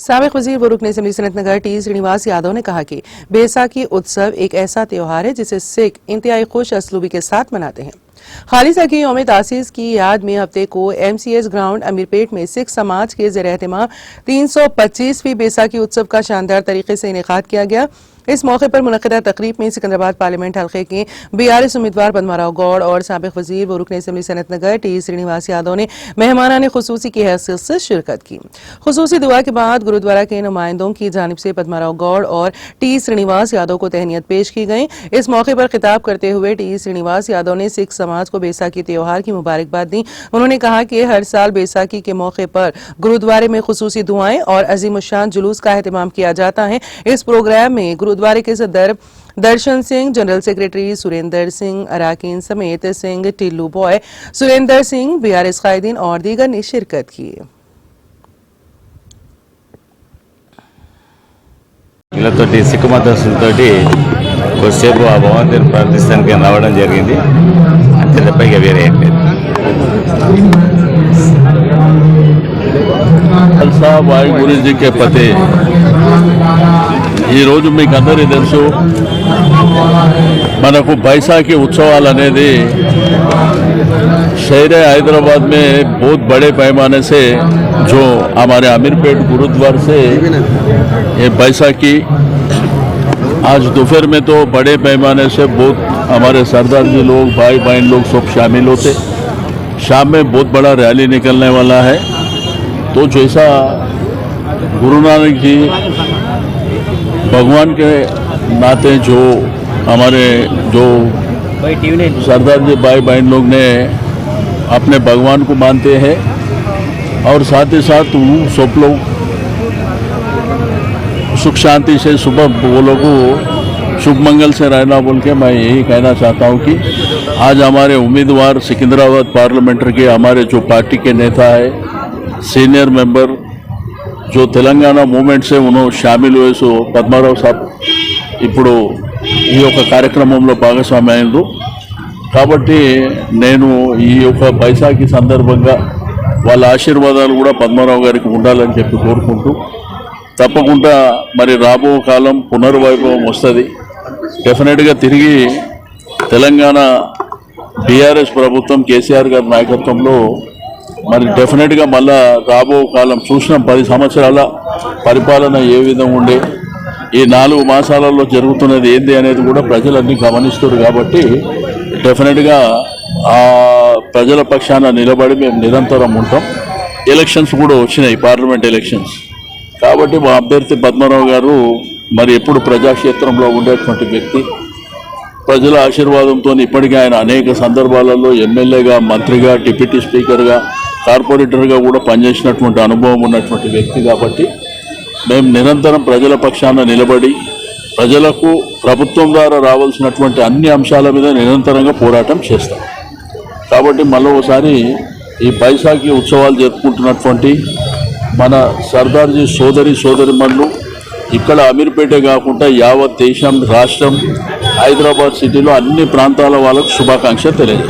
साबिक वजीर व रुकन असेंबली सनतनगर टी श्रीनिवास यादव ने कहा कि बैसाखी उत्सव एक ऐसा त्यौहार है जिसे सिख इंतहाई खुश असलूबी के साथ मनाते हैं। खालिसा की यौम तासीस की याद में हफ्ते को MCS ग्राउंड अमीरपेट में सिख समाज के ज़ेर एहतमाम 325वीं बैसाखी उत्सव का शानदार तरीके से इनेकाद किया गया। इस मौके पर मुनक़िदा तकरीब में सिकंदराबाद पार्लियामेंट हल्के के BRS उम्मीदवार पद्माराव गौड़ और साबिक वजीर व रुकन असेंबली सनतनगर टी श्रीनिवास यादव ने मेहमानाने खुसूसी की हैसियत से शिरकत की। खुसूसी दुआ के बाद गुरुद्वारा के नुमाइंदों की जानिब से पद्माराव गौड़ और टी श्रीनिवास यादव को तहनीत पेश की गई। इस मौके पर खिताब करते हुए टी श्रीनिवास यादव ने सिख समाज को बैसाखी त्यौहार की मुबारकबाद दी। उन्होंने कहा कि हर साल बैसाखी के मौके पर गुरुद्वारे में खुसूसी दुआएं और अजीमुशान जुलूस का एहतमाम किया जाता है। इस प्रोग्राम में गुरुद्वारे के सदर दर्शन सिंह, जनरल सेक्रेटरी सुरेंद्र सिंह, अराकीन समेत सिंह, टिल्लू बॉय, सुरेंद्र सिंह, BRS कायदीन और दीगर ने शिरकत की। సిక్కు మతస్థులతో కొద్దిసేపు ఆ భగవంతుని ప్రార్థిస్తానికి రావడం జరిగింది. అంతే తప్ప ఇక వేరే ఏం లేదు. ఖల్సా వాయుగురు జీ కే పతే ఈరోజు మీకు అందరికీ తెలుసు మనకు बैसाखी उत्सवाल అనేది शहर हैदराबाद में बहुत बड़े पैमाने से जो हमारे अमीरपेट गुरुद्वार से ये बैसाखी आज दोपहर में तो बड़े पैमाने से बहुत हमारे सरदार जी लोग, भाई बहन लोग सब शामिल होते। शाम में बहुत बड़ा रैली निकलने वाला है। तो जैसा गुरु नानक जी भगवान के नाते जो हमारे जो सरदार जी भाई बहन लोग ने अपने भगवान को मानते हैं और साथ ही साथ सब लोग सुख शांति से सुबह वो लोगों शुभ मंगल से रहना बोल के मैं यही कहना चाहता हूँ कि आज हमारे उम्मीदवार सिकंदराबाद पार्लियामेंट के हमारे जो पार्टी के नेता है, सीनियर मेंबर जो तेलंगाना मूवमेंट से उन्होंने शामिल हुए सो पद्माराव साहब ఇప్పుడు ఈ యొక్క కార్యక్రమంలో భాగస్వామి అయ్యారు కాబట్టి నేను ఈ యొక్క बैसाखी సందర్భంగా వాళ్ళ ఆశీర్వాదాలు కూడా పద్మారావు గారికి ఉండాలని చెప్పి కోరుకుంటూ తప్పకుండా మరి రాబో కాలం పునర్వైభవం వస్తుంది. డెఫినెట్గా తిరిగి తెలంగాణ BRS ప్రభుత్వం కేసీఆర్ గారి నాయకత్వంలో మరి డెఫినెట్గా మళ్ళా రాబో కాలం చూసిన 10 సంవత్సరాల పరిపాలన ఏ విధంగా ఉండే ఈ 4 మాసాలలో జరుగుతున్నది ఏంది అనేది కూడా ప్రజలన్నీ గమనిస్తారు. కాబట్టి డెఫినెట్గా ఆ ప్రజల పక్షాన నిలబడి మేము నిరంతరం ఉంటాం. ఎలక్షన్స్ కూడా వచ్చినాయి, పార్లమెంట్ ఎలక్షన్స్. కాబట్టి మా అభ్యర్థి పద్మారావు గారు మరి ఎప్పుడు ప్రజాక్షేత్రంలో ఉండేటువంటి వ్యక్తి. ప్రజల ఆశీర్వాదంతో ఇప్పటికీ ఆయన అనేక సందర్భాలలో ఎమ్మెల్యేగా, మంత్రిగా, డిప్యూటీ స్పీకర్గా, కార్పొరేటర్గా కూడా పనిచేసినటువంటి అనుభవం ఉన్నటువంటి వ్యక్తి. కాబట్టి మేము నిరంతరం ప్రజల పక్షాన నిలబడి ప్రజలకు ప్రభుత్వం ద్వారా రావాల్సినటువంటి అన్ని అంశాల మీద నిరంతరంగా పోరాటం చేస్తాం. కాబట్టి మళ్ళీ ఈ बैसाखी ఉత్సవాలు జరుపుకుంటున్నటువంటి మన సర్దార్జీ సోదరిమణులు ఇక్కడ అమీర్పేటే కాకుండా యావత్ దేశం, రాష్ట్రం, హైదరాబాద్ సిటీలో అన్ని ప్రాంతాల వాళ్ళకు శుభాకాంక్షలు తెలియజేస్తాం.